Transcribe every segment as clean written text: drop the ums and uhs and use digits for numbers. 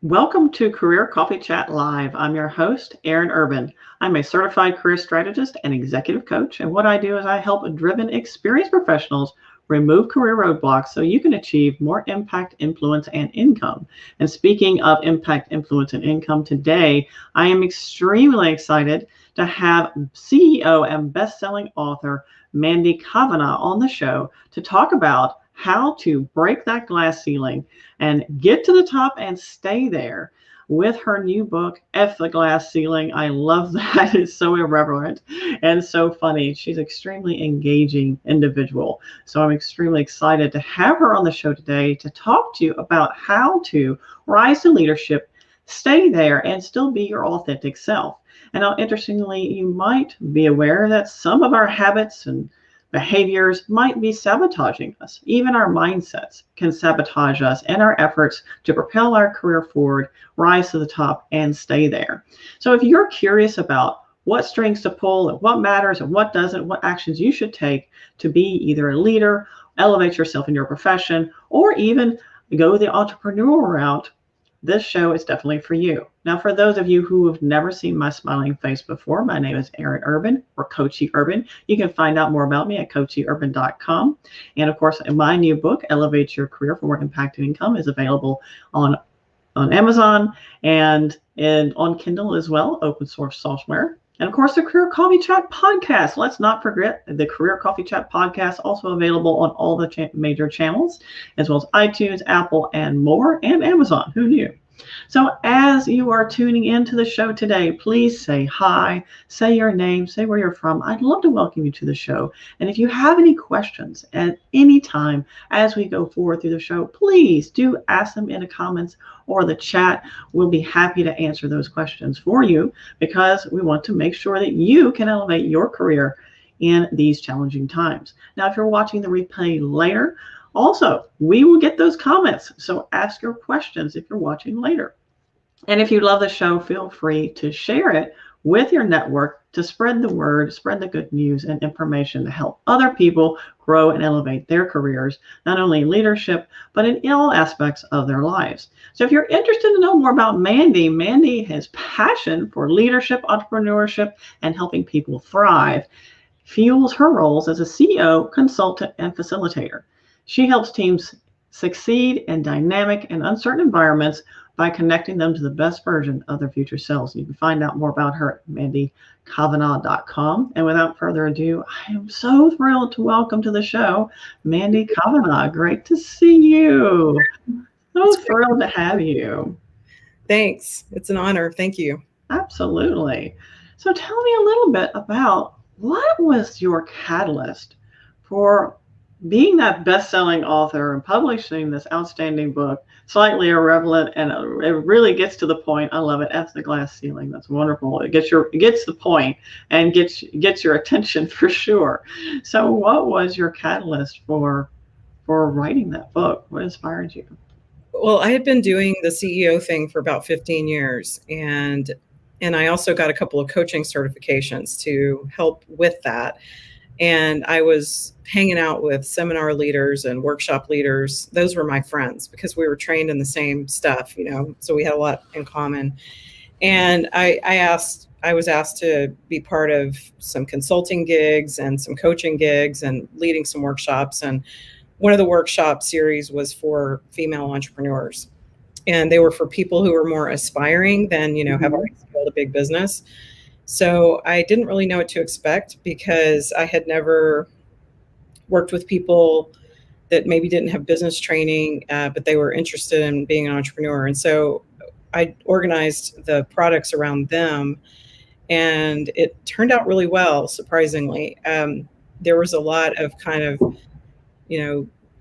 Welcome to Career Coffee Chat Live. I'm your host, CoachEUrban. I'm a certified career strategist and executive coach, and what I do is I help driven, experienced professionals remove career roadblocks so you can achieve more impact, influence, and income. And speaking of impact, influence, and income, today I am extremely excited to have CEO and best-selling author Mandy Cavanaugh on the show to talk about how to break that glass ceiling and get to the top and stay there with her new book, F the Glass Ceiling. I love that. It's so irreverent and so funny. She's an extremely engaging individual. So I'm extremely excited to have her on the show today to talk to you about how to rise to leadership, stay there, and still be your authentic self. And now, interestingly, you might be aware that some of our habits and behaviors might be sabotaging us. Even our mindsets can sabotage us and our efforts to propel our career forward, rise to the top, and stay there. So if you're curious about what strings to pull and what matters and what doesn't, what actions you should take to be either a leader, elevate yourself in your profession, or even go the entrepreneurial route, this show is definitely for you. Now, for those of you who have never seen my smiling face before, my name is CoachEUrban or CoachEUrban. You can find out more about me at CoachEUrban.com. And of course, my new book, Elevate Your Career for More Impact and Income, is available on Amazon and on Kindle as well, open source software. And of course, the Career Coffee Chat podcast. Let's not forget the Career Coffee Chat podcast, also available on all the major channels, as well as iTunes, Apple, and more, and Amazon. Who knew? So as you are tuning into the show today, please say hi, say your name, say where you're from. I'd love to welcome you to the show. And if you have any questions at any time as we go forward through the show, please do ask them in the comments or the chat. We'll be happy to answer those questions for you because we want to make sure that you can elevate your career in these challenging times. Now, if you're watching the replay later, also, we will get those comments, so ask your questions if you're watching later. And if you love the show, feel free to share it with your network to spread the word, spread the good news and information to help other people grow and elevate their careers, not only in leadership, but in all aspects of their lives. So if you're interested to know more about Mandy has passion for leadership, entrepreneurship, and helping people thrive, fuels her roles as a CEO, consultant, and facilitator. She helps teams succeed in dynamic and uncertain environments by connecting them to the best version of their future selves. You can find out more about her at mandycavanaugh.com. And without further ado, I am so thrilled to welcome to the show Mandy Cavanaugh. Great to see you. So thrilled to have you. Thanks. It's an honor. Thank you. Absolutely. So tell me a little bit about what was your catalyst for being that best-selling author and publishing this outstanding book, slightly irreverent, and it really gets to the point. I love it. F the Glass Ceiling. That's wonderful. It gets the point and gets your attention for sure. So, what was your catalyst for writing that book? What inspired you? Well, I had been doing the CEO thing for about 15 years, and I also got a couple of coaching certifications to help with that. And I was hanging out with seminar leaders and workshop leaders. Those were my friends because we were trained in the same stuff, so we had a lot in common. And I was asked to be part of some consulting gigs and some coaching gigs and leading some workshops. And one of the workshop series was for female entrepreneurs. And they were for people who were more aspiring than, have already built a big business. So I didn't really know what to expect because I had never worked with people that maybe didn't have business training, but they were interested in being an entrepreneur. And so I organized the products around them, and it turned out really well, surprisingly. There was a lot of kind of,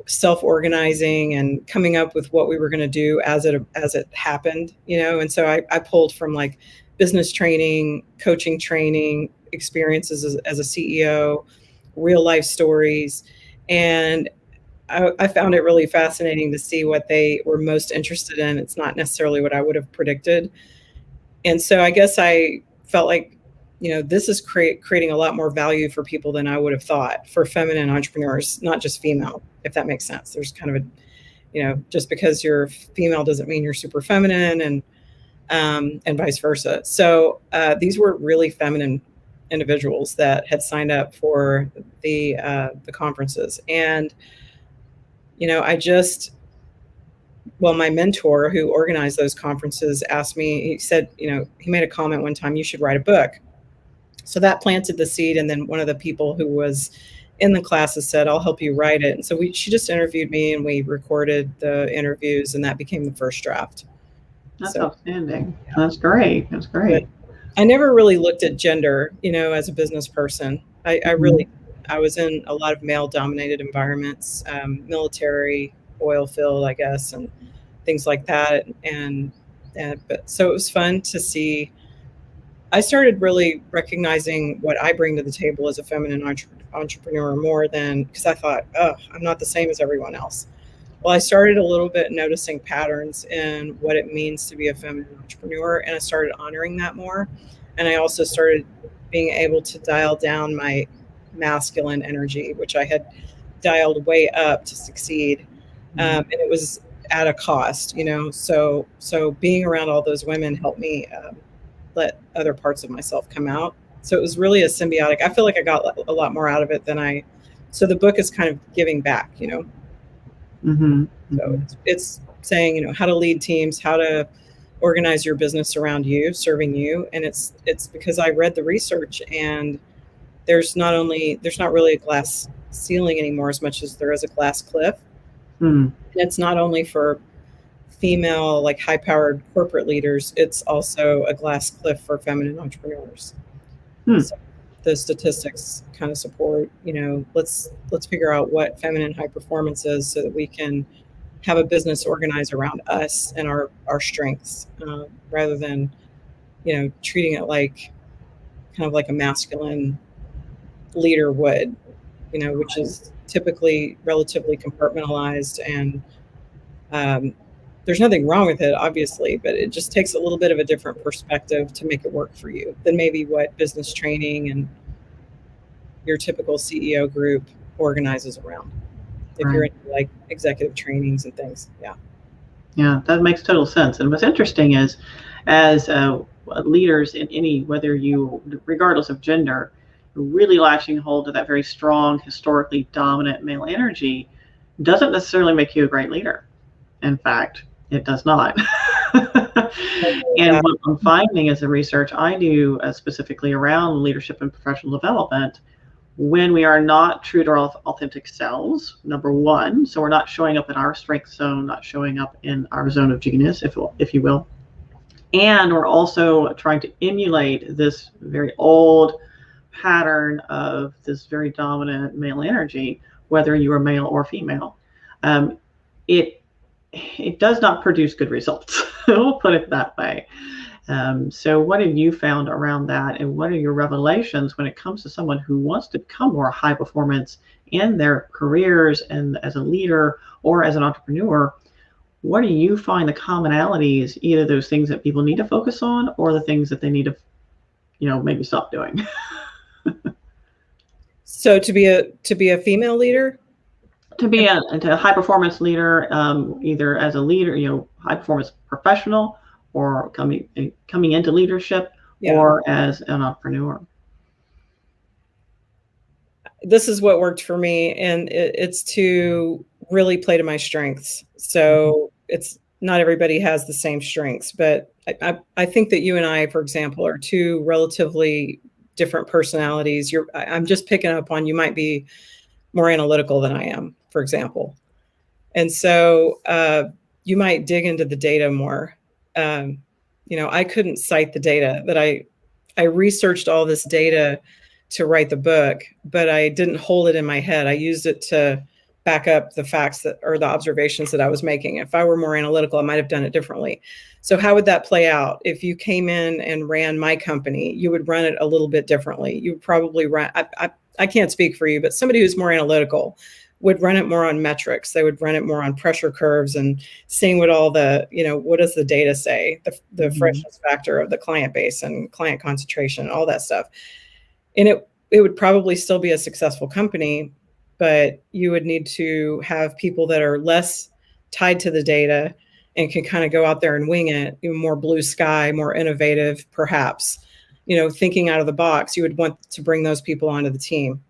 self-organizing and coming up with what we were going to do as it happened, and so I pulled from like business training, coaching training, experiences as a CEO, real life stories. And I found it really fascinating to see what they were most interested in. It's not necessarily what I would have predicted. And so I guess I felt like, this is creating a lot more value for people than I would have thought for feminine entrepreneurs, not just female, if that makes sense. There's kind of just because you're female doesn't mean you're super feminine, and vice versa. So these were really feminine individuals that had signed up for the conferences. And, my mentor who organized those conferences asked me, he said, he made a comment one time, you should write a book. So that planted the seed. And then one of the people who was in the classes said, I'll help you write it. And so she just interviewed me and we recorded the interviews, and that became the first draft. That's outstanding. Yeah. That's great. That's great. But I never really looked at gender, as a business person. I was in a lot of male dominated environments, military, oil field, I guess, and things like that. But so it was fun to see. I started really recognizing what I bring to the table as a feminine entrepreneur more than, because I thought, I'm not the same as everyone else. Well, I started a little bit noticing patterns in what it means to be a feminine entrepreneur, and I started honoring that more. And I also started being able to dial down my masculine energy, which I had dialed way up to succeed. And it was at a cost, so being around all those women helped me let other parts of myself come out. So it was really a symbiotic. I feel like I got a lot more out of it than so the book is kind of giving back, So it's saying, how to lead teams, how to organize your business around you, serving you. And it's because I read the research, and there's not really a glass ceiling anymore as much as there is a glass cliff. And it's not only for female, like high-powered corporate leaders, it's also a glass cliff for feminine entrepreneurs. So the statistics kind of support, let's figure out what feminine high performance is so that we can have a business organized around us and our strengths, rather than, treating it like kind of like a masculine leader would, which is typically relatively compartmentalized. And there's nothing wrong with it, obviously, but it just takes a little bit of a different perspective to make it work for you than maybe what business training and your typical CEO group organizes around. If you're into like executive trainings and things. Yeah, that makes total sense. And what's interesting is, as leaders in any, regardless of gender, really latching hold to that very strong, historically dominant male energy doesn't necessarily make you a great leader. In fact, it does not. And what I'm finding as the research I do specifically around leadership and professional development, when we are not true to our authentic selves, number one, so we're not showing up in our strength zone, not showing up in our zone of genius, if you will, and we're also trying to emulate this very old pattern of this very dominant male energy, whether you are male or female, it does not produce good results. We'll put it that way. So what have you found around that, and what are your revelations when it comes to someone who wants to become more high performance in their careers and as a leader or as an entrepreneur? What do you find the commonalities, either those things that people need to focus on or the things that they need to, maybe stop doing? So to be a female leader? To be a high performance leader, either as a leader, high performance professional, or coming into leadership, or as an entrepreneur. This is what worked for me, and it's to really play to my strengths. So it's not everybody has the same strengths, but I think that you and I, for example, are two relatively different personalities. I'm just picking up on, you might be more analytical than I am, for example. And so you might dig into the data more. I couldn't cite the data, that I researched all this data to write the book, but I didn't hold it in my head. I used it to back up the facts or the observations that I was making. If I were more analytical, I might have done it differently. So how would that play out? If you came in and ran my company, you would run it a little bit differently. You would probably run, I can't speak for you, but somebody who's more analytical would run it more on metrics. They would run it more on pressure curves and seeing what all the, what does the data say, the freshness factor of the client base and client concentration, all that stuff. And it would probably still be a successful company, but you would need to have people that are less tied to the data and can kind of go out there and wing it, even more blue sky, more innovative, perhaps, thinking out of the box, you would want to bring those people onto the team.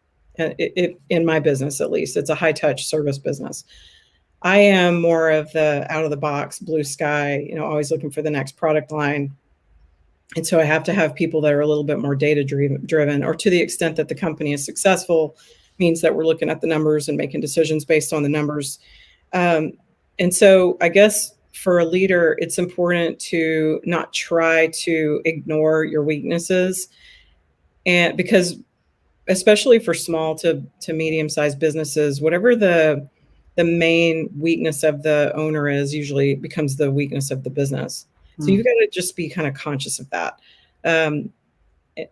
In my business, at least, it's a high touch service business. I am more of the out of the box, blue sky, always looking for the next product line. And so I have to have people that are a little bit more data driven, or to the extent that the company is successful, means that we're looking at the numbers and making decisions based on the numbers. And so I guess for a leader, it's important to not try to ignore your weaknesses. And because especially for small to medium-sized businesses, whatever the main weakness of the owner is, usually becomes the weakness of the business. So you've got to just be kind of conscious of that.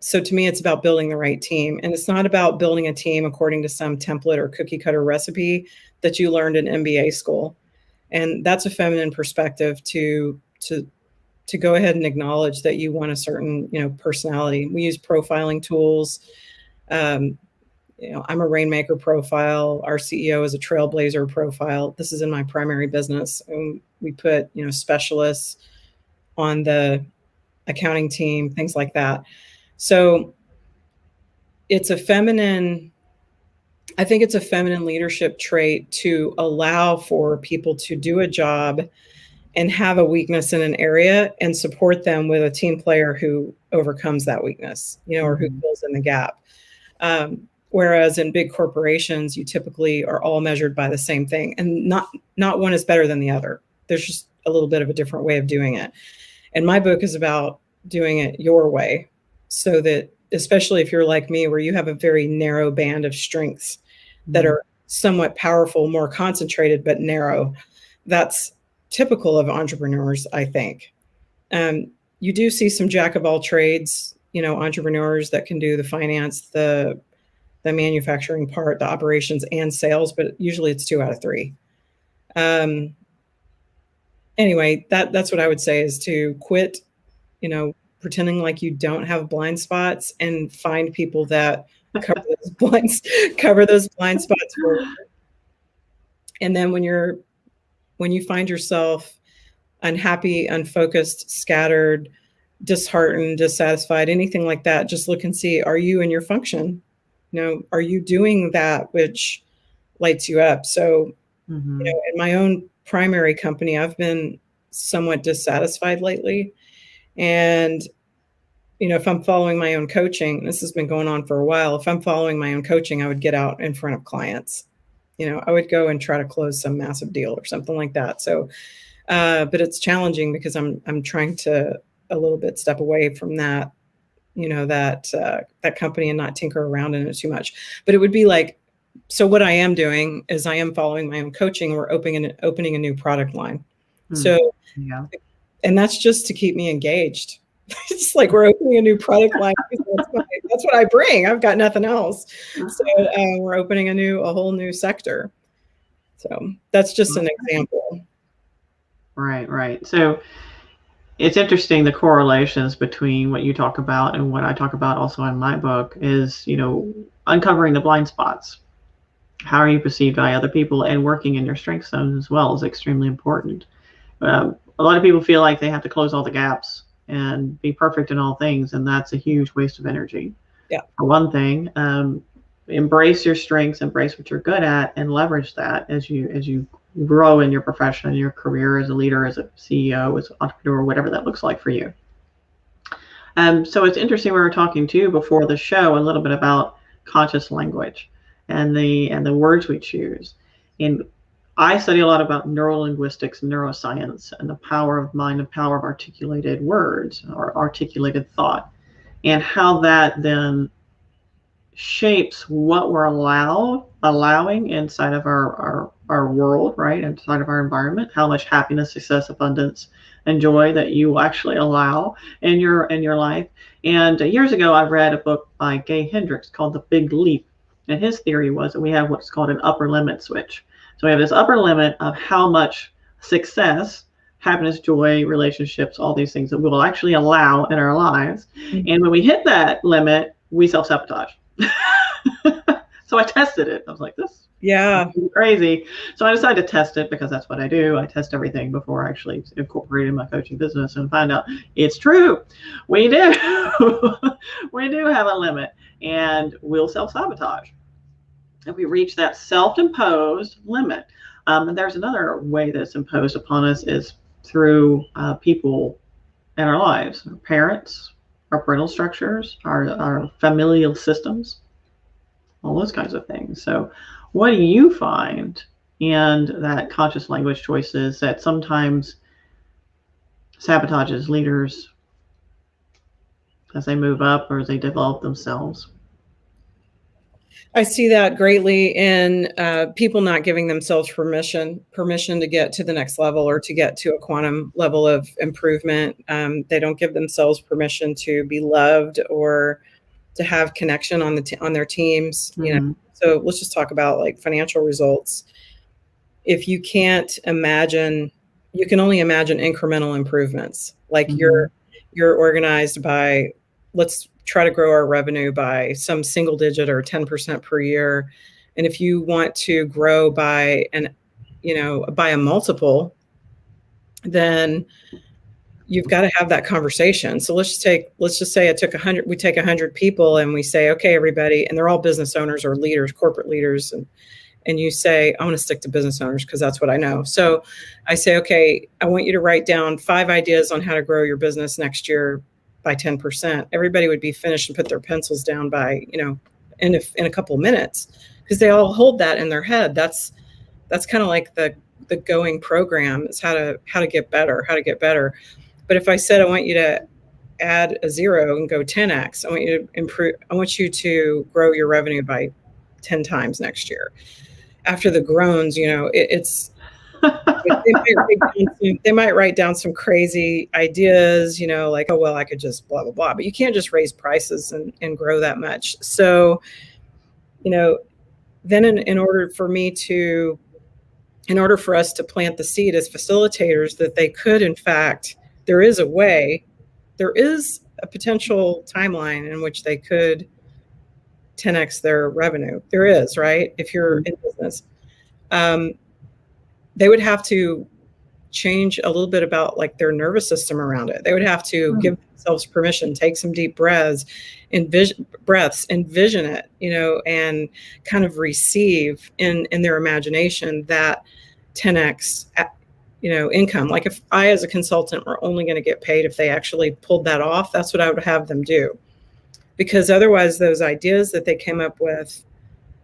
So to me, it's about building the right team. And it's not about building a team according to some template or cookie cutter recipe that you learned in MBA school. And that's a feminine perspective to go ahead and acknowledge that you want a certain, personality. We use profiling tools. I'm a rainmaker profile. Our CEO is a trailblazer profile. This is in my primary business. And we put, specialists on the accounting team, things like that. So I think it's a feminine leadership trait to allow for people to do a job and have a weakness in an area and support them with a team player who overcomes that weakness, or who fills in the gap. Whereas in big corporations, you typically are all measured by the same thing, and not one is better than the other. There's just a little bit of a different way of doing it. And my book is about doing it your way, so that, especially if you're like me, where you have a very narrow band of strengths that are somewhat powerful, more concentrated, but narrow. That's typical of entrepreneurs, I think. You do see some jack of all trades, entrepreneurs that can do the finance, the manufacturing part, the operations, and sales, but usually it's 2 out of 3. Anyway, that's what I would say, is to quit, pretending like you don't have blind spots, and find people that cover those blind spots for you. And then when you find yourself unhappy, unfocused, scattered, disheartened, dissatisfied, anything like that, just look and see, are you in your function? Are you doing that which lights you up? So, in my own primary company, I've been somewhat dissatisfied lately. And, if I'm following my own coaching, this has been going on for a while. If I'm following my own coaching, I would get out in front of clients. I would go and try to close some massive deal or something like that. So, but it's challenging because I'm trying to a little bit step away from that, that company, and not tinker around in it too much. But it would be like, so what I am doing is I am following my own coaching. We're opening a new product line. So, and that's just to keep me engaged. It's like we're opening a new product line. That's what I bring. I've got nothing else. So we're opening a whole new sector. So that's just an example. Right. So it's interesting, the correlations between what you talk about and what I talk about also in my book is, uncovering the blind spots. How are you perceived by other people, and working in your strength zones as well is extremely important. A lot of people feel like they have to close all the gaps and be perfect in all things, and that's a huge waste of energy. Yeah. For one thing, embrace your strengths, embrace what you're good at, and leverage that as you grow in your profession, in your career as a leader, as a CEO, as an entrepreneur, whatever that looks like for you. So it's interesting, we were talking too before the show a little bit about conscious language and the words we choose. And I study a lot about neurolinguistics and neuroscience, and the power of mind and power of articulated words or articulated thought, and how that then shapes what we're allowing inside of our world, right? Inside of our environment, how much happiness, success, abundance, and joy that you actually allow in your life. And years ago, I read a book by Gay Hendricks called The Big Leap. And his theory was that we have what's called an upper limit switch. So we have this upper limit of how much success, happiness, joy, relationships, all these things that we will actually allow in our lives. And when we hit that limit, we self-sabotage. So I tested it. I was like, this Yeah. Crazy. So I decided to test it because that's what I do. I test everything before I actually incorporate it in my coaching business and find out it's true. We do. We do have a limit, and we'll self-sabotage if we reach that self-imposed limit. And there's another way that's imposed upon us is through people in our lives, our parents, our parental structures, our familial systems, all those kinds of things. So, what do you find in that conscious language choices that sometimes sabotages leaders as they move up or as they develop themselves? I see that greatly in people not giving themselves permission to get to the next level or to get to a quantum level of improvement. They don't give themselves permission to be loved or to have connection on on their teams. Mm-hmm. So let's just talk about like financial results. If you can't imagine, you can only imagine incremental improvements. Like Mm-hmm. you're organized by, let's try to grow our revenue by some single digit or 10% per year. And if you want to grow by by a multiple, then you've got to have that conversation. So let's just say we take 100 people and we say, okay, everybody, and they're all business owners or leaders, corporate leaders. And you say, I want to stick to business owners because that's what I know. So I say, okay, I want you to write down 5 ideas on how to grow your business next year by 10%. Everybody would be finished and put their pencils down by, in a couple of minutes, because they all hold that in their head. That's kind of like the going program is how to get better. But if I said, I want you to add a 0 and go 10x, I want you to improve. I want you to grow your revenue by 10 times next year. After the groans, they might write down some crazy ideas, like, oh, well, I could just blah, blah, blah. But you can't just raise prices and grow that much. So, then in order for us to plant the seed as facilitators that they could, in fact, there is a potential timeline in which they could 10x their revenue. There is, right? If you're in business, they would have to change a little bit about like their nervous system around it. They would have to give themselves permission, take some deep breaths, envision it, and kind of receive in their imagination that 10x, income. Like if I, as a consultant, were only going to get paid if they actually pulled that off, that's what I would have them do. Because otherwise those ideas that they came up with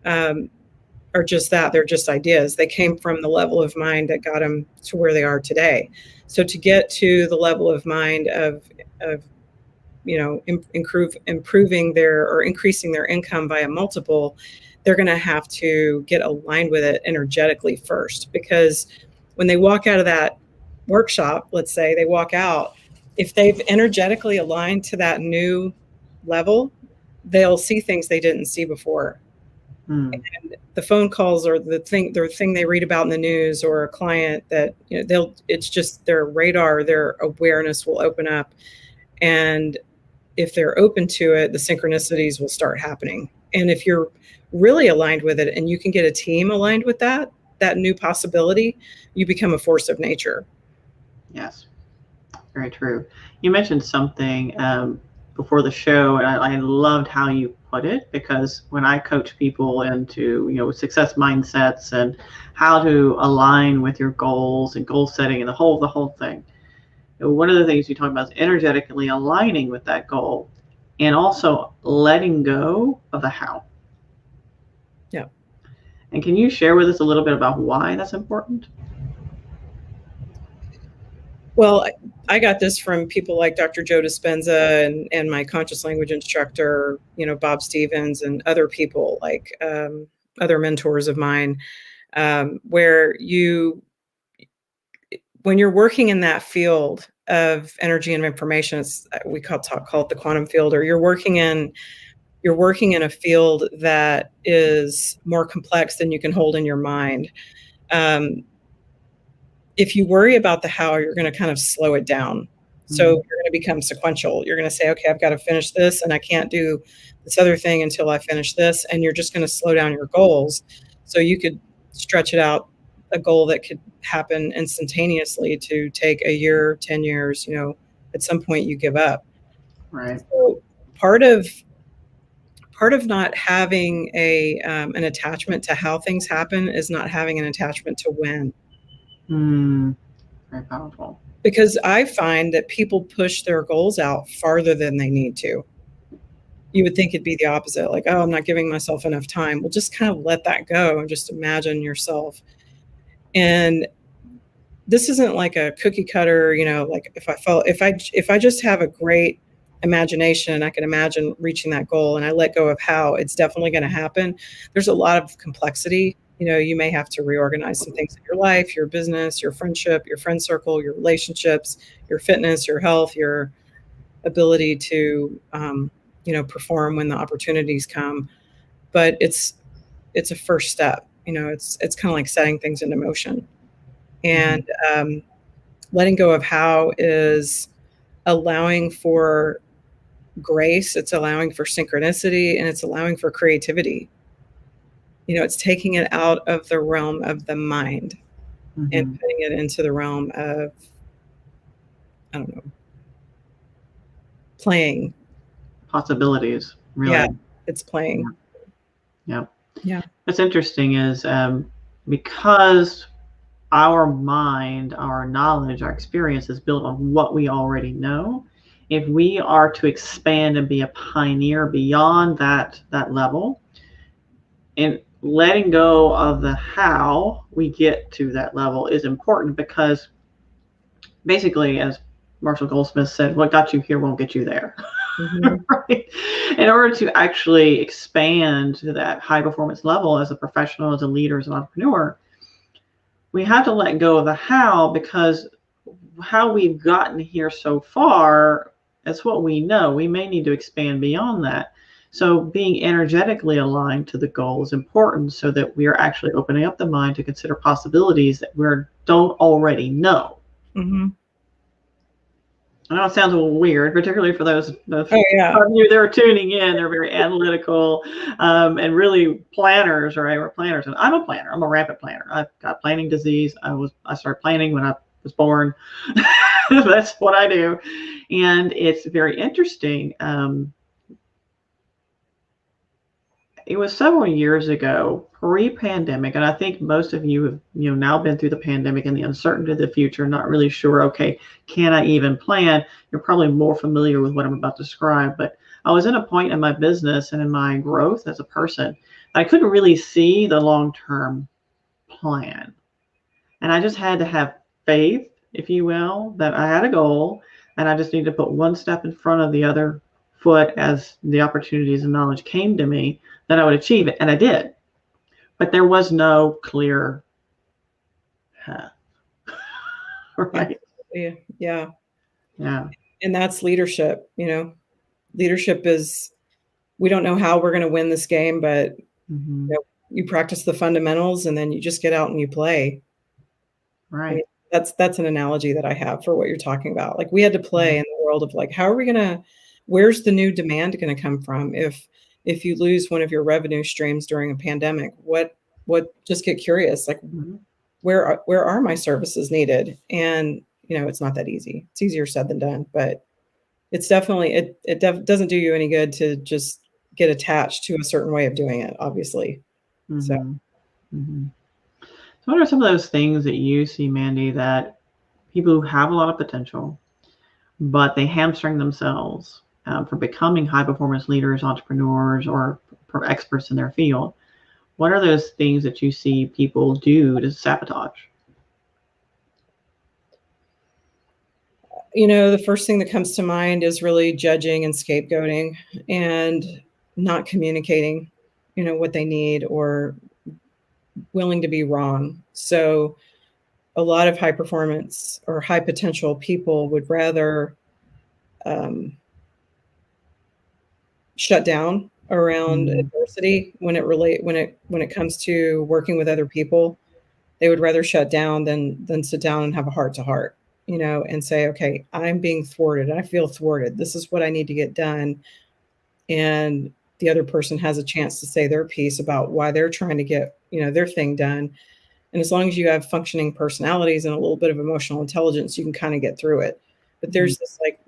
are just that. They're just ideas. They came from the level of mind that got them to where they are today. So to get to the level of mind of improving or increasing their income by a multiple, they're going to have to get aligned with it energetically first. Because when they walk out of that workshop, let's say they walk out, if they've energetically aligned to that new level, they'll see things they didn't see before. And the phone calls or the thing they read about in the news or a client that, it's just their radar, their awareness will open up. And if they're open to it, the synchronicities will start happening. And if you're really aligned with it and you can get a team aligned with that new possibility, you become a force of nature. Yes, very true. You mentioned something before the show, and I loved how you put it, because when I coach people into success mindsets and how to align with your goals and goal setting and the whole thing, one of the things you talk about is energetically aligning with that goal and also letting go of the how. Yeah. And can you share with us a little bit about why that's important? Well, I got this from people like Dr. Joe Dispenza and my conscious language instructor, Bob Stevens, and other people like other mentors of mine, where when you're working in that field of energy and information, we call it the quantum field, or you're working in a field that is more complex than you can hold in your mind. If you worry about the how, you're going to kind of slow it down. So you're going to become sequential. You're going to say, okay, I've got to finish this and I can't do this other thing until I finish this. And you're just going to slow down your goals. So you could stretch it out, a goal that could happen instantaneously to take a year, 10 years, at some point you give up. Right. So part of not having an attachment to how things happen is not having an attachment to when. Very powerful. Because I find that people push their goals out farther than they need to. You would think it'd be the opposite, like, oh, I'm not giving myself enough time. Well, just kind of let that go and just imagine yourself. And this isn't like a cookie cutter, like if I just have a great imagination, I can imagine reaching that goal and I let go of how it's definitely going to happen. There's a lot of complexity. You may have to reorganize some things in your life, your business, your friendship, your friend circle, your relationships, your fitness, your health, your ability to, perform when the opportunities come. But it's a first step. It's kind of like setting things into motion. And letting go of how is allowing for grace, it's allowing for synchronicity, and it's allowing for creativity. It's taking it out of the realm of the mind and putting it into the realm of, I don't know, playing. Possibilities, really. Yeah, it's playing. Yeah. Yeah. What's interesting is because our mind, our knowledge, our experience is built on what we already know. If we are to expand and be a pioneer beyond that level, and letting go of the how we get to that level is important, because basically, as Marshall Goldsmith said, what got you here won't get you there. Right? In order to actually expand to that high performance level as a professional, as a leader, as an entrepreneur, we have to let go of the how, because how we've gotten here so far, that's what we know. We may need to expand beyond that. So being energetically aligned to the goal is important, so that we are actually opening up the mind to consider possibilities that we don't already know. I know it sounds a little weird, particularly for those of you that are tuning in. They're very analytical and really planners, right? We're planners, and I'm a planner. I'm a rampant planner. I've got planning disease. I started planning when I was born. That's what I do, and it's very interesting. It was several years ago, pre-pandemic, and I think most of you have now been through the pandemic and the uncertainty of the future, not really sure, okay, can I even plan? You're probably more familiar with what I'm about to describe, but I was in a point in my business and in my growth as a person, I couldn't really see the long-term plan. And I just had to have faith, if you will, that I had a goal, and I just needed to put one step in front of the other foot as the opportunities and knowledge came to me, that I would achieve it. And I did. But there was no clear path. Right? Yeah. And that's leadership. Leadership is, we don't know how we're going to win this game, but you practice the fundamentals and then you just get out and you play. Right. I mean, that's an analogy that I have for what you're talking about. Like, we had to play in the world of, like, how are we going to, where's the new demand going to come from? If you lose one of your revenue streams during a pandemic, what just get curious, like, where are my services needed? And, it's not that easy. It's easier said than done, but it's definitely, it doesn't do you any good to just get attached to a certain way of doing it, obviously. So what are some of those things that you see, Mandy, that people who have a lot of potential, but they hamstring themselves for becoming high performance leaders, entrepreneurs, or experts in their field? What are those things that you see people do to sabotage? The first thing that comes to mind is really judging and scapegoating and not communicating, what they need, or willing to be wrong. So a lot of high performance or high potential people would rather shut down around adversity when it comes to working with other people. They would rather shut down than sit down and have a heart to heart, and say, okay, I'm being thwarted. I feel thwarted. This is what I need to get done. And the other person has a chance to say their piece about why they're trying to get, their thing done. And as long as you have functioning personalities and a little bit of emotional intelligence, you can kind of get through it. But there's this like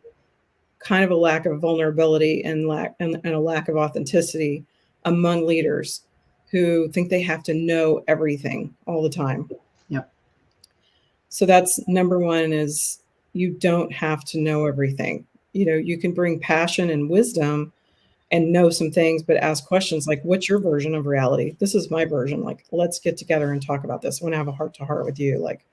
kind of a lack of vulnerability and a lack of authenticity among leaders who think they have to know everything all the time. Yep. So that's number one, is you don't have to know everything. You can bring passion and wisdom and know some things, but ask questions like, what's your version of reality? This is my version. Like, let's get together and talk about this. I want to have a heart to heart with you. Like,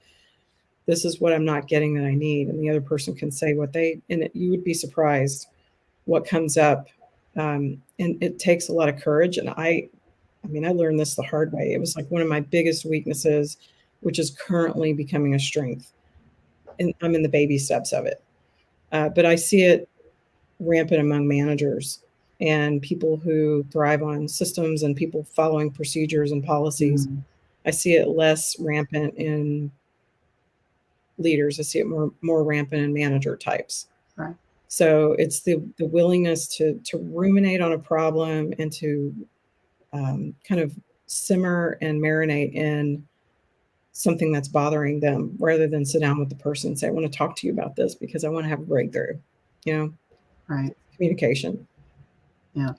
this is what I'm not getting that I need. And the other person can say you would be surprised what comes up. And it takes a lot of courage. And I learned this the hard way. It was like one of my biggest weaknesses, which is currently becoming a strength. And I'm in the baby steps of it. But I see it rampant among managers and people who thrive on systems and people following procedures and policies. I see it less rampant in leaders. I see it more rampant in manager types. Right. So it's the willingness to ruminate on a problem and to kind of simmer and marinate in something that's bothering them, rather than sit down with the person and say, I want to talk to you about this because I want to have a breakthrough. Right. Communication. Yeah.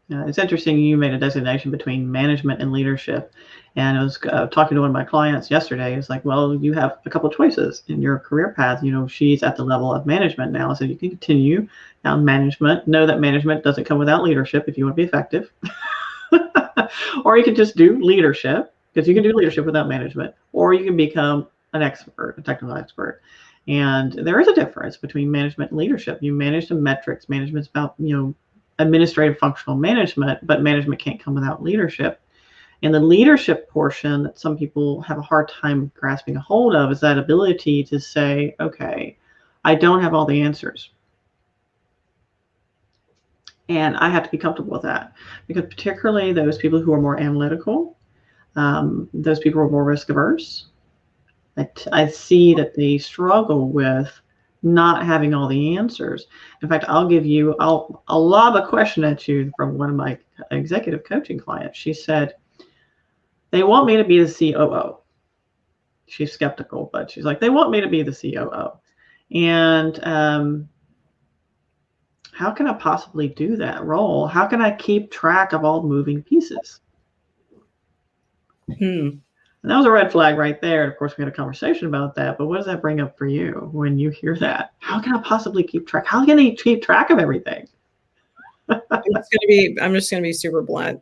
It's interesting. You made a designation between management and leadership. And I was talking to one of my clients yesterday. It's like, well, you have a couple of choices in your career path. She's at the level of management now. So you can continue down management. Know that management doesn't come without leadership if you want to be effective. Or you can just do leadership, because you can do leadership without management. Or you can become an expert, a technical expert. And there is a difference between management and leadership. You manage the metrics. Management's about, administrative functional management, but management can't come without leadership. And the leadership portion that some people have a hard time grasping a hold of is that ability to say, okay, I don't have all the answers. And I have to be comfortable with that, because particularly those people who are more analytical, those people who are more risk averse, I see that they struggle with not having all the answers. In fact, I'll lob a question at you from one of my executive coaching clients. She said, they want me to be the COO. She's skeptical, but she's like, they want me to be the COO. And how can I possibly do that role? How can I keep track of all the moving pieces? And that was a red flag right there. And of course, we had a conversation about that. But what does that bring up for you when you hear that? How can I possibly keep track? How can I keep track of everything? I'm just going to be super blunt.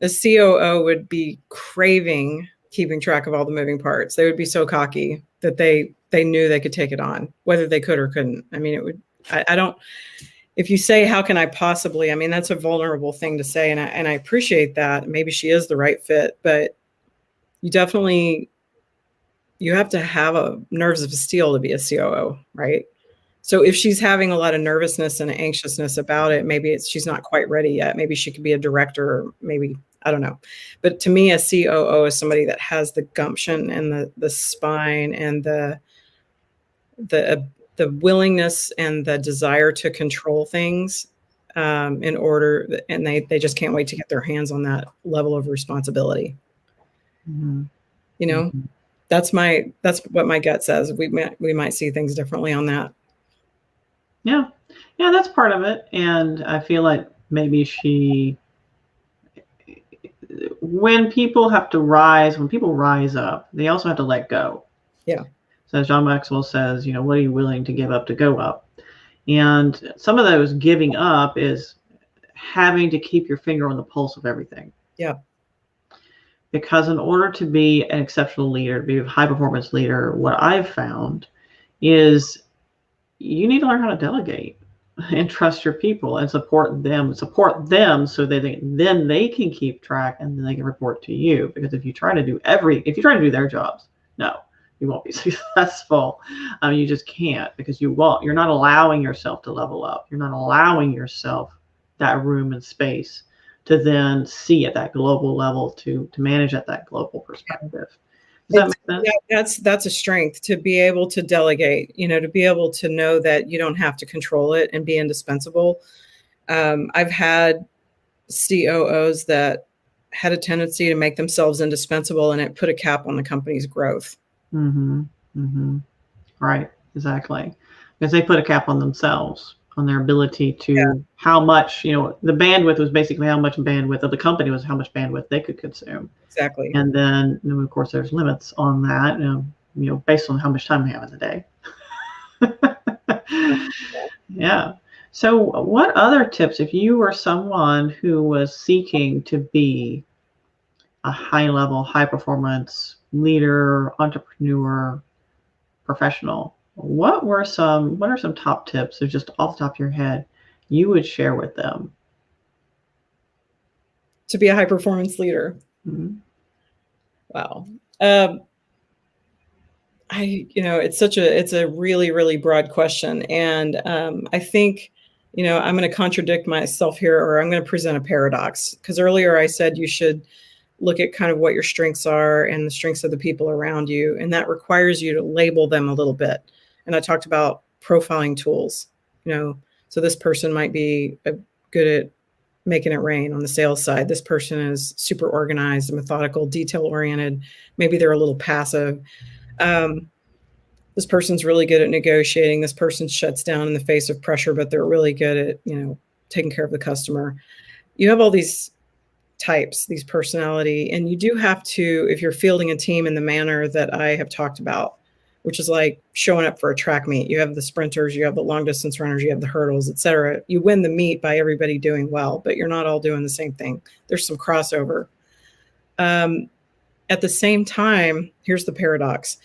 The COO would be craving keeping track of all the moving parts. They would be so cocky that they knew they could take it on, whether they could or couldn't. I don't. If you say, how can I possibly? That's a vulnerable thing to say, and I appreciate that. Maybe she is the right fit, but you have to have nerves of steel to be a COO, right? So if she's having a lot of nervousness and anxiousness about it, maybe she's not quite ready yet. Maybe she could be a director, or maybe, I don't know. But to me, a COO is somebody that has the gumption and the spine and the willingness and the desire to control things in order, and they just can't wait to get their hands on that level of responsibility. That's what my gut says. We might see things differently on that. Yeah, that's part of it. And I feel like maybe when people rise up, they also have to let go. Yeah. So as John Maxwell says, what are you willing to give up to go up? And some of those giving up is having to keep your finger on the pulse of everything. Yeah. Because in order to be an exceptional leader, to be a high performance leader, what I've found is you need to learn how to delegate and trust your people and support them so then they can keep track and then they can report to you. Because if you try to do their jobs, no, you won't be successful. You just can't, because you're not allowing yourself to level up. You're not allowing yourself that room and space to then see at that global level, to manage at that global perspective. Does that make sense? Yeah, that's a strength, to be able to delegate, to be able to know that you don't have to control it and be indispensable. I've had COOs that had a tendency to make themselves indispensable, and it put a cap on the company's growth. Mm-hmm. Mm-hmm. Right. Exactly. Because they put a cap on themselves, on their ability to how much, the bandwidth was basically how much bandwidth of the company was how much bandwidth they could consume. Exactly. And then, of course, there's limits on that, based on how much time we have in the day. Yeah. So what other tips, if you were someone who was seeking to be a high level, high performance leader, entrepreneur, professional, what are some top tips, so just off the top of your head, you would share with them? To be a high performance leader. Mm-hmm. Wow. It's a really, really broad question. And I think, I'm going to contradict myself here, or I'm going to present a paradox, because earlier I said you should look at kind of what your strengths are and the strengths of the people around you. And that requires you to label them a little bit. And I talked about profiling tools, so this person might be good at making it rain on the sales side. This person is super organized, methodical, detail oriented. Maybe they're a little passive. This person's really good at negotiating. This person shuts down in the face of pressure, but they're really good at, taking care of the customer. You have all these types, these personality, and you do have to, if you're fielding a team in the manner that I have talked about, which is like showing up for a track meet. You have the sprinters, you have the long distance runners, you have the hurdles, etc. You win the meet by everybody doing well, but you're not all doing the same thing. There's some crossover. At the same time, here's the paradox.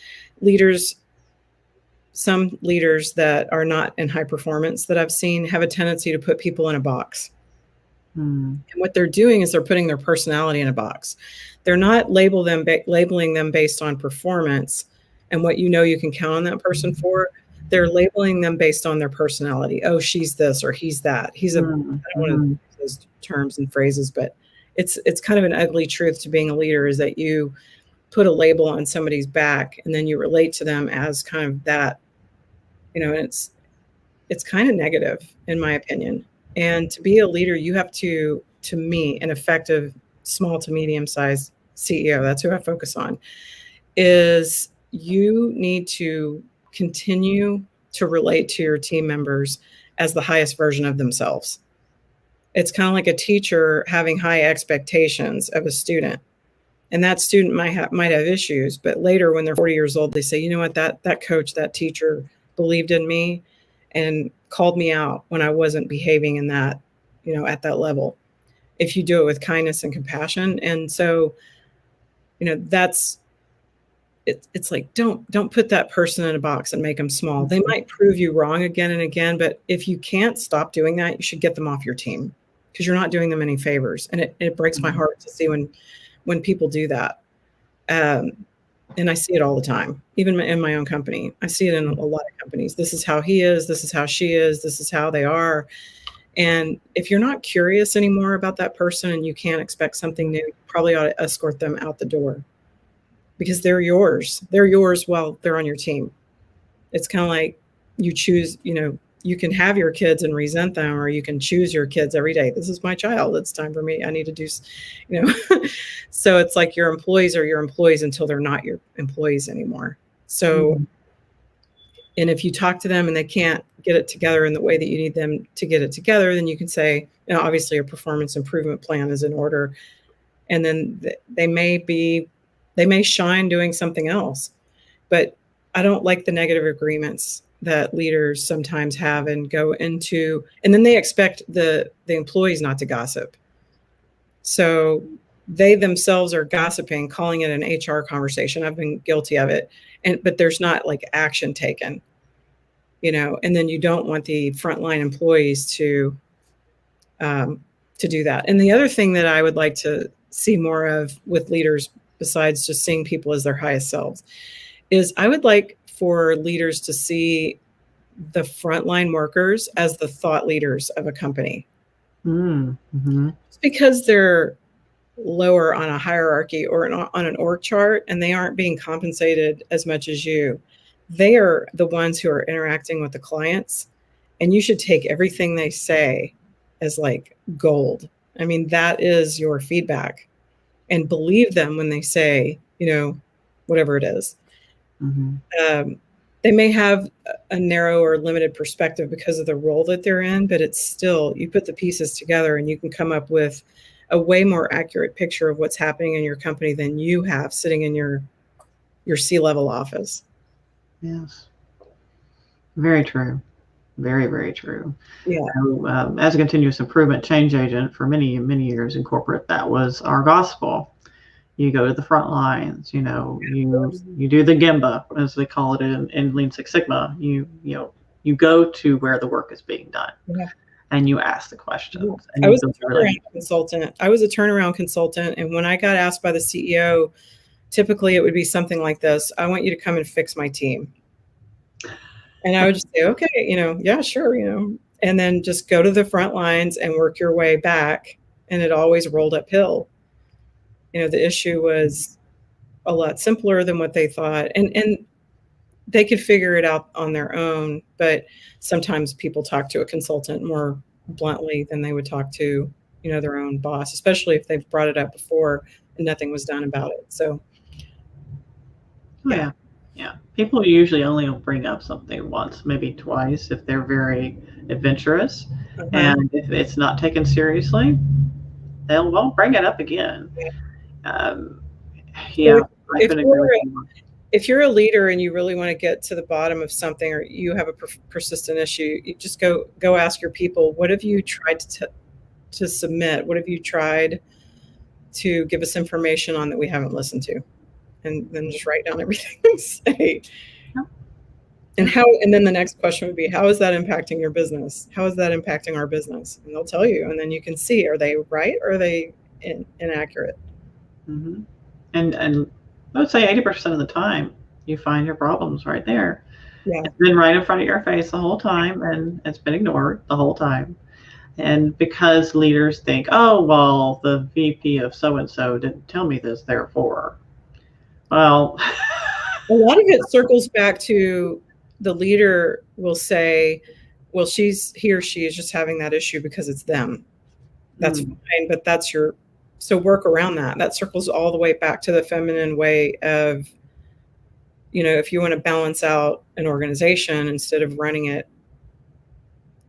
Some leaders that are not in high performance that I've seen have a tendency to put people in a box. And what they're doing is they're putting their personality in a box. They're not labeling them based on performance and what you can count on that person for. They're labeling them based on their personality. Oh, she's this or he's that. I don't want to use those terms and phrases, but it's kind of an ugly truth to being a leader, is that you put a label on somebody's back and then you relate to them as kind of that, and it's kind of negative in my opinion. And to be a leader, you have to me, an effective small to medium sized CEO, that's who I focus on, is you need to continue to relate to your team members as the highest version of themselves. It's kind of like a teacher having high expectations of a student. And that student might have issues, but later when they're 40 years old, they say, you know what, that coach, that teacher believed in me and called me out when I wasn't behaving in that, at that level. If you do it with kindness and compassion. And so, it's like, don't put that person in a box and make them small. They might prove you wrong again and again, but if you can't stop doing that, you should get them off your team, because you're not doing them any favors. And it breaks my heart to see when people do that. And I see it all the time, even in my own company. I see it in a lot of companies. This is how he is. This is how she is. This is how they are. And if you're not curious anymore about that person and you can't expect something new, you probably ought to escort them out the door, because they're yours. They're yours while they're on your team. It's kind of like you choose, you can have your kids and resent them, or you can choose your kids every day. This is my child. It's time for me. I need to do, So it's like your employees are your employees until they're not your employees anymore. So, and if you talk to them and they can't get it together in the way that you need them to get it together, then you can say, obviously a performance improvement plan is in order. And then they may shine doing something else. But I don't like the negative agreements that leaders sometimes have and go into, and then they expect the employees not to gossip. So they themselves are gossiping, calling it an HR conversation. I've been guilty of it. But there's not like action taken, and then you don't want the frontline employees to do that. And the other thing that I would like to see more of with leaders, besides just seeing people as their highest selves, is I would like for leaders to see the frontline workers as the thought leaders of a company. It's because they're lower on a hierarchy or on an org chart, and they aren't being compensated as much as you. They are the ones who are interacting with the clients, and you should take everything they say as like gold. I mean, that is your feedback. and believe them when they say, whatever it is. They may have a narrow or limited perspective because of the role that they're in, but it's still, you put the pieces together and you can come up with a way more accurate picture of what's happening in your company than you have sitting in your C-level office. Yes. Very true. Very, very true. Yeah. As a continuous improvement change agent for many, many years in corporate, that was our gospel. You go to the front lines, you do the Gemba, as they call it in Lean Six Sigma. You go to where the work is being done, and you ask the questions. And I was a turnaround consultant, and when I got asked by the CEO, typically it would be something like this: I want you to come and fix my team. And I would just say, okay, yeah, sure, and then just go to the front lines and work your way back. And it always rolled uphill. The issue was a lot simpler than what they thought. And they could figure it out on their own. But sometimes people talk to a consultant more bluntly than they would talk to, their own boss, especially if they've brought it up before and nothing was done about it. So, yeah. Yeah, people usually only bring up something once, maybe twice, if they're very adventurous. And if it's not taken seriously, they won't bring it up again. If you're a leader and you really want to get to the bottom of something, or you have a persistent issue, you just go ask your people, what have you tried to submit? What have you tried to give us information on that we haven't listened to? And then just write down everything they say. And then the next question would be, how is that impacting your business? How is that impacting our business? And they'll tell you, and then you can see, are they right or are they inaccurate? Mm-hmm. And I would say 80% of the time you find your problems right there. Yeah. It's been right in front of your face the whole time, and it's been ignored the whole time. And because leaders think, oh, well, the VP of so-and-so didn't tell me this, therefore. Well, a lot of it circles back to the leader will say, well, he or she is just having that issue because it's them. That's fine, but so work around that. That circles all the way back to the feminine way of, if you want to balance out an organization instead of running it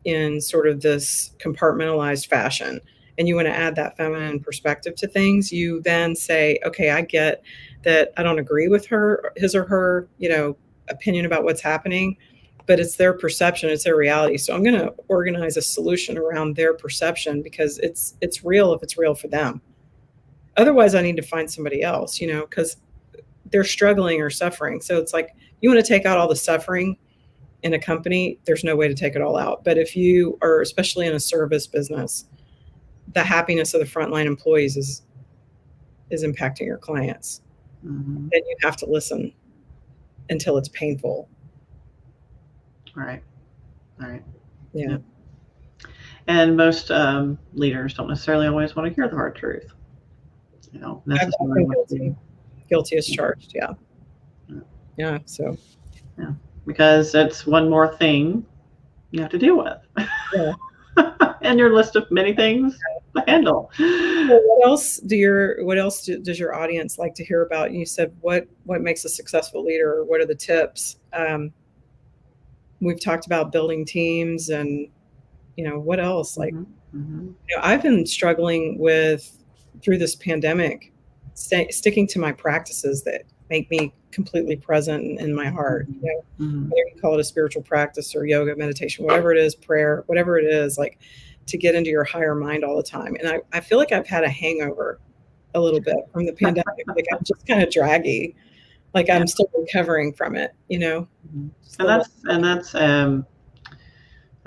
in sort of this compartmentalized fashion, and you want to add that feminine perspective to things, you then say, okay, I get that I don't agree with his or her, opinion about what's happening, but it's their perception, it's their reality. So I'm going to organize a solution around their perception because it's real if it's real for them. Otherwise, I need to find somebody else, because they're struggling or suffering. So it's like, you want to take out all the suffering in a company, there's no way to take it all out. But if you are, especially in a service business, the happiness of the frontline employees is impacting your clients. Then you have to listen until it's painful. Right. Yeah. And most leaders don't necessarily always want to hear the hard truth. Guilty as charged. Yeah. Yeah. So. Yeah. Because it's one more thing you have to deal with. Yeah. And your list of many things to handle. Well, what else does your audience like to hear about? You said what makes a successful leader, or what are the tips? We've talked about building teams, and what else? Like, I've been struggling through this pandemic, sticking to my practices that make me completely present in my heart. Whether you call it a spiritual practice or yoga, meditation, whatever it is, prayer, whatever it is, like, to get into your higher mind all the time. And I feel like I've had a hangover a little bit from the pandemic. Like, I'm just kind of draggy. Like, I'm still recovering from it, And that's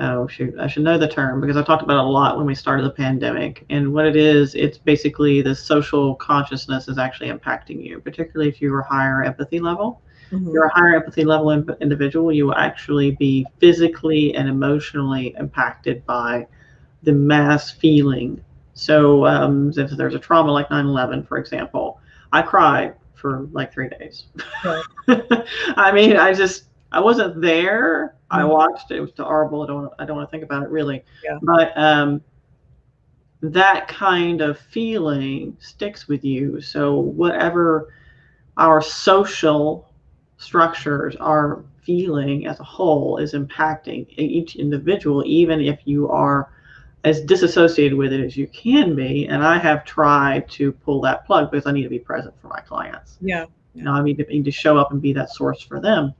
oh shoot, I should know the term because I talked about it a lot when we started the pandemic. And what it is, it's basically the social consciousness is actually impacting you, particularly if you're a higher empathy level. If you're a higher empathy level individual, you will actually be physically and emotionally impacted by the mass feeling. So if there's a trauma like 9/11, for example, I cried for like 3 days. Right. I mean, I wasn't there. I watched it. It was horrible. I don't want to think about it really. Yeah. But that kind of feeling sticks with you. So whatever our social structures are feeling as a whole is impacting each individual, even if you are as disassociated with it as you can be. And I have tried to pull that plug because I need to be present for my clients. Yeah. You know, I need to show up and be that source for them.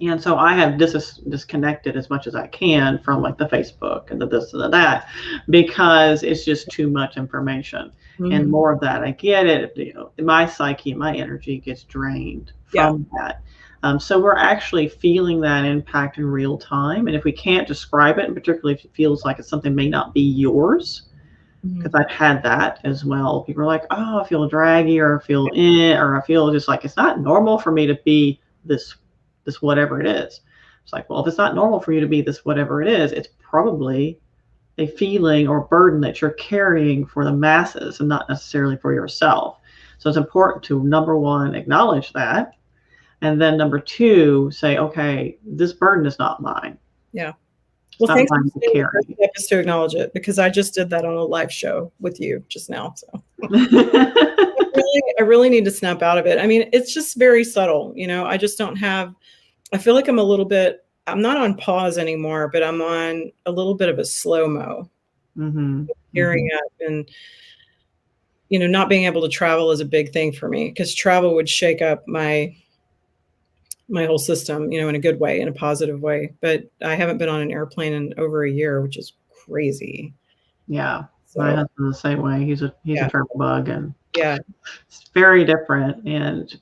And so I have disconnected as much as I can from like the Facebook and the this and the that, because it's just too much information. And more of that, I get it. You know, my psyche, my energy gets drained from that. So we're actually feeling that impact in real time. And if we can't describe it, and particularly if it feels like it's something may not be yours, because I've had that as well. People are like, oh, I feel draggy, or I feel or I feel just like it's not normal for me to be this whatever it is. It's like, well, if it's not normal for you to be this whatever it is, it's probably a feeling or burden that you're carrying for the masses and not necessarily for yourself. So it's important to, number one, acknowledge that. And then number two, say, okay, this burden is not mine. Yeah. Well, thanks for just to acknowledge it, because I just did that on a live show with you just now. So I really need to snap out of it. I mean, it's just very subtle. You know, I just don't have, I feel like I'm not on pause anymore, but I'm on a little bit of a slow-mo. Gearing up, and, you know, not being able to travel is a big thing for me, because travel would shake up my whole system, you know, in a good way, in a positive way. But I haven't been on an airplane in over a year, which is crazy. Yeah. So, my husband's the same way. He's a travel bug, and it's very different. And,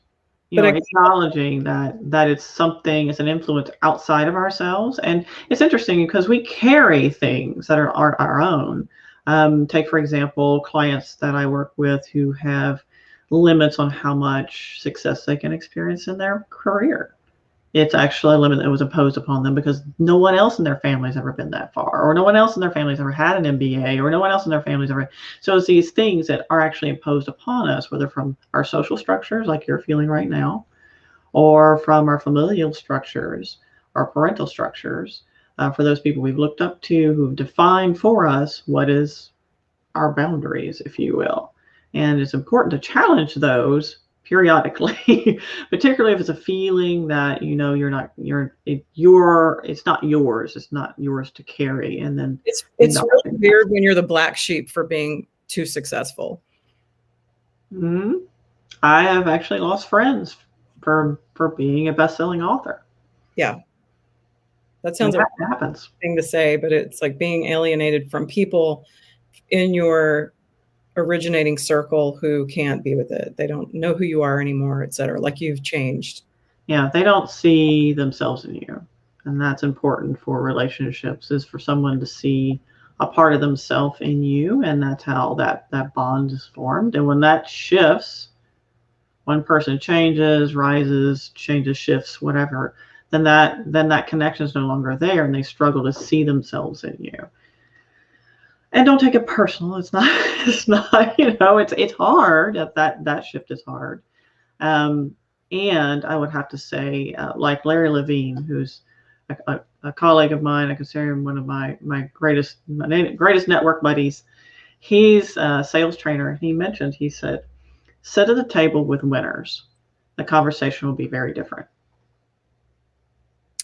you know, acknowledging that it's something, it's an influence outside of ourselves. And it's interesting because we carry things that aren't our own. Take, for example, clients that I work with who have limits on how much success they can experience in their career. It's actually a limit that was imposed upon them because no one else in their family's ever been that far, or no one else in their family's ever had an MBA, or no one else in their family's ever. So it's these things that are actually imposed upon us, whether from our social structures, like you're feeling right now, or from our familial structures, our parental structures, for those people we've looked up to who've defined for us what is our boundaries, if you will. And it's important to challenge those periodically, particularly if it's a feeling that, you know, it's not yours. It's not yours to carry. And then it's really weird when you're the black sheep for being too successful. I have actually lost friends for being a best-selling author. Yeah. That sounds like a happens thing to say, but it's like being alienated from people in your originating circle who can't be with it. They don't know who you are anymore, et cetera. Like, you've changed. Yeah, they don't see themselves in you. And that's important for relationships, is for someone to see a part of themselves in you. And that's how that bond is formed. And when that shifts, one person changes, rises, changes, shifts, whatever, then that connection is no longer there, and they struggle to see themselves in you. And don't take it personal. It's not, you know, it's hard. That shift is hard. And I would have to say, like Larry Levine, who's a colleague of mine, I consider him one of my greatest network buddies. He's a sales trainer. He said, sit at the table with winners. The conversation will be very different.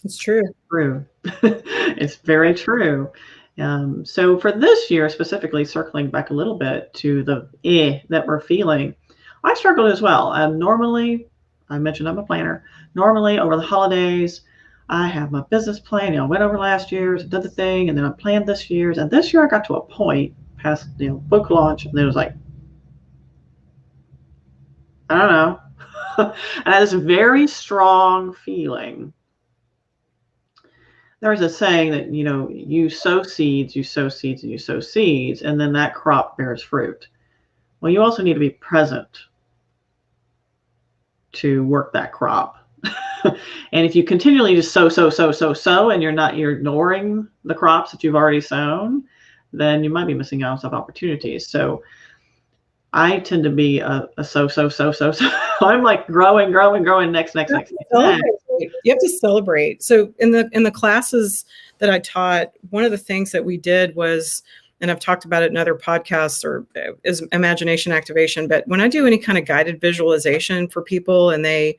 It's true. It's very true. So for this year specifically, circling back a little bit to the that we're feeling, I struggled as well. Normally, I mentioned I'm a planner. Normally over the holidays, I have my business plan. You know, I went over last year's, did the thing, and then I planned this year's. And this year I got to a point past, you know, book launch, and it was like, I don't know. And I had this very strong feeling. There's a saying that, you know, you sow seeds, and you sow seeds, and then that crop bears fruit. Well, you also need to be present to work that crop. And if you continually just sow, and you're ignoring the crops that you've already sown, then you might be missing out on some opportunities. So I tend to be a sow. I'm like growing, next. You have to celebrate. So in the classes that I taught, one of the things that we did was and I've talked about it in other podcasts, or is imagination activation. But when I do any kind of guided visualization for people and they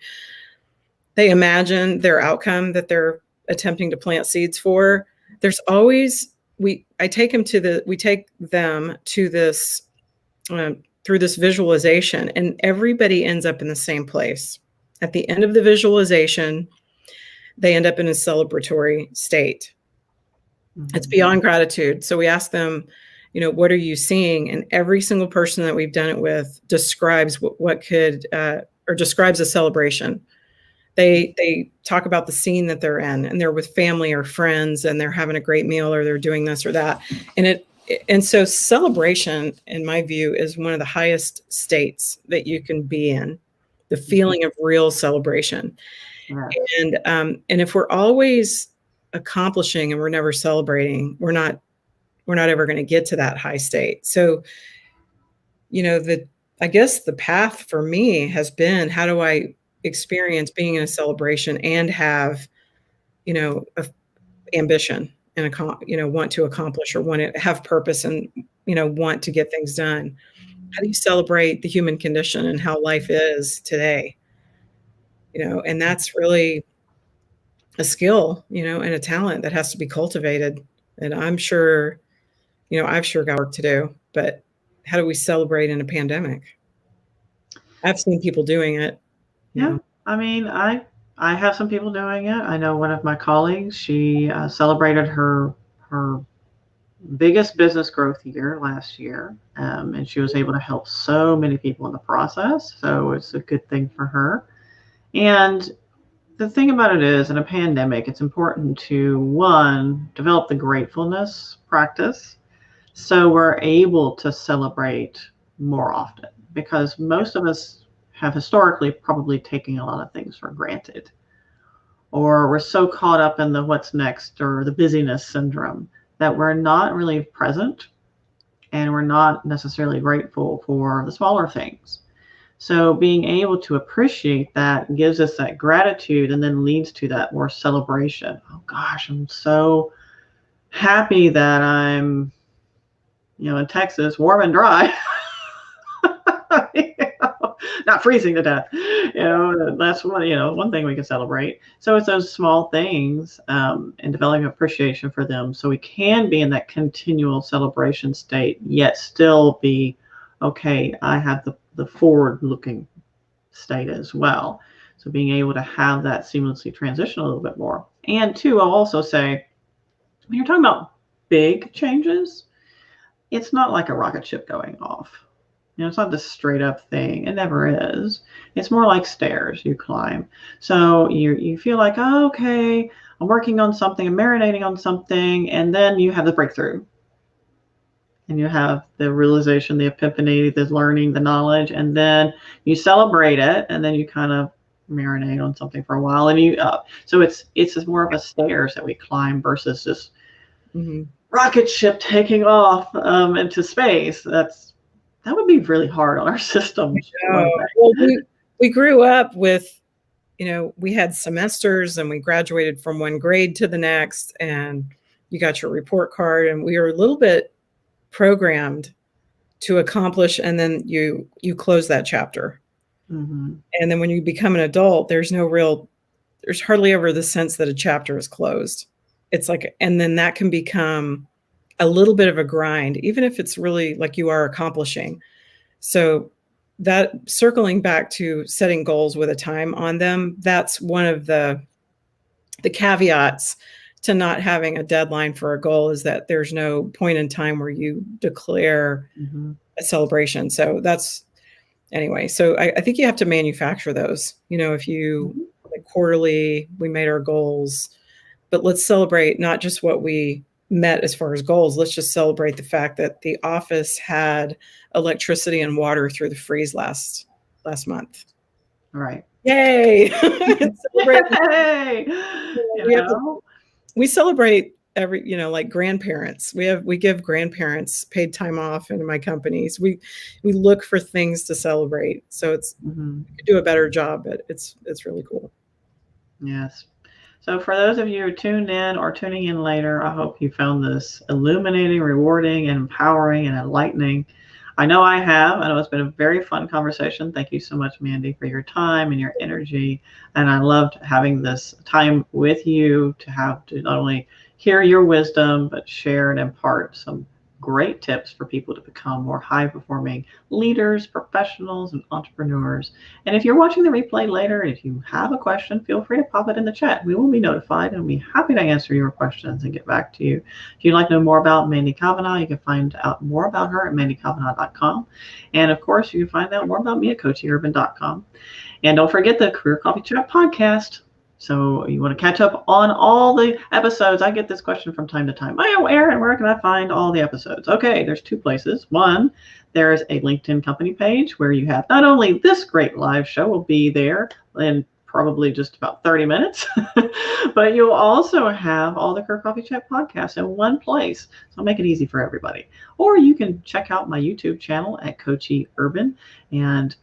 imagine their outcome that they're attempting to plant seeds for, there's always, we take them to this through this visualization, and everybody ends up in the same place. At the end of the visualization, they end up in a celebratory state. Mm-hmm. It's beyond gratitude. So we ask them, what are you seeing? And every single person that we've done it with describes or describes a celebration. They talk about the scene that they're in, and they're with family or friends, and they're having a great meal, or they're doing this or that. And so celebration, in my view, is one of the highest states that you can be in, the feeling of real celebration. Yeah. And if we're always accomplishing and we're never celebrating, we're not ever going to get to that high state. So, I guess the path for me has been, how do I experience being in a celebration and have, ambition and, want to accomplish, or want to have purpose and, want to get things done? How do you celebrate the human condition and how life is today? And that's really a skill, and a talent that has to be cultivated. And I'm sure, I've sure got work to do, but how do we celebrate in a pandemic? I've seen people doing it. Yeah. I mean, I have some people doing it. I know one of my colleagues, she celebrated her biggest business growth year last year. And she was able to help so many people in the process. So it's a good thing for her. And the thing about it is, in a pandemic, it's important to, one, develop the gratefulness practice so we're able to celebrate more often, because most of us have historically probably taken a lot of things for granted, or we're so caught up in the what's next or the busyness syndrome that we're not really present, and we're not necessarily grateful for the smaller things. So being able to appreciate that gives us that gratitude, and then leads to that more celebration. Oh gosh, I'm so happy that I'm, in Texas, warm and dry. Not freezing to death. That's one thing we can celebrate. So it's those small things, and developing appreciation for them, so we can be in that continual celebration state, yet still be okay. I have the forward-looking state as well. So being able to have that seamlessly transition a little bit more. And two, I'll also say, when you're talking about big changes, it's not like a rocket ship going off. It's not this straight up thing. It never is. It's more like stairs you climb. So you feel like, oh, okay, I'm working on something, I'm marinating on something, and then you have the breakthrough. And you have the realization, the epiphany, the learning, the knowledge, and then you celebrate it, and then you kind of marinate on something for a while, and so it's just more of a stairs that we climb versus this rocket ship taking off into space. That would be really hard on our system. Well, we grew up with, we had semesters, and we graduated from one grade to the next, and you got your report card, and we were a little bit programmed to accomplish, and then you close that chapter. And then when you become an adult, there's hardly ever the sense that a chapter is closed. It's like, and then that can become a little bit of a grind, even if it's really like you are accomplishing. So that, circling back to setting goals with a time on them, that's one of the caveats to not having a deadline for a goal, is that there's no point in time where you declare a celebration. So that's, anyway, so I think you have to manufacture those. If you, like, quarterly, we made our goals, but let's celebrate not just what we met as far as goals. Let's just celebrate the fact that the office had electricity and water through the freeze last month. Right. Yay! Yay! We celebrate every, like grandparents. We give grandparents paid time off in my companies. We look for things to celebrate. So it's we could do a better job, but it's really cool. Yes. So for those of you who tuned in or tuning in later, I hope you found this illuminating, rewarding, and empowering and enlightening. I know I have. I know it's been a very fun conversation. Thank you so much, Mandy, for your time and your energy. And I loved having this time with you to have to not only hear your wisdom, but share and impart some great tips for people to become more high-performing leaders, professionals, and entrepreneurs. And if you're watching the replay later, if you have a question, feel free to pop it in the chat. We will be notified and be happy to answer your questions and get back to you. If you'd like to know more about Mandy Cavanaugh, you can find out more about her at mandycavanaugh.com. And of course, you can find out more about me at CoachEUrban.com. And don't forget the Career Coffee Chat podcast. So you want to catch up on all the episodes. I get this question from time to time. Aaron, where can I find all the episodes? Okay, there's two places. One, there's a LinkedIn company page where you have not only this great live show will be there in probably just about 30 minutes, but you'll also have all the Career Coffee Chat podcasts in one place. So I'll make it easy for everybody. Or you can check out my YouTube channel at CoachEUrban and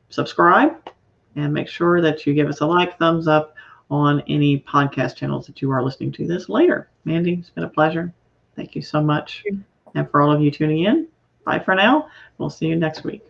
subscribe and make sure that you give us a like, thumbs up on any podcast channels that you are listening to this later. Mandy, it's been a pleasure. Thank you so much. And for all of you tuning in, bye for now. We'll see you next week.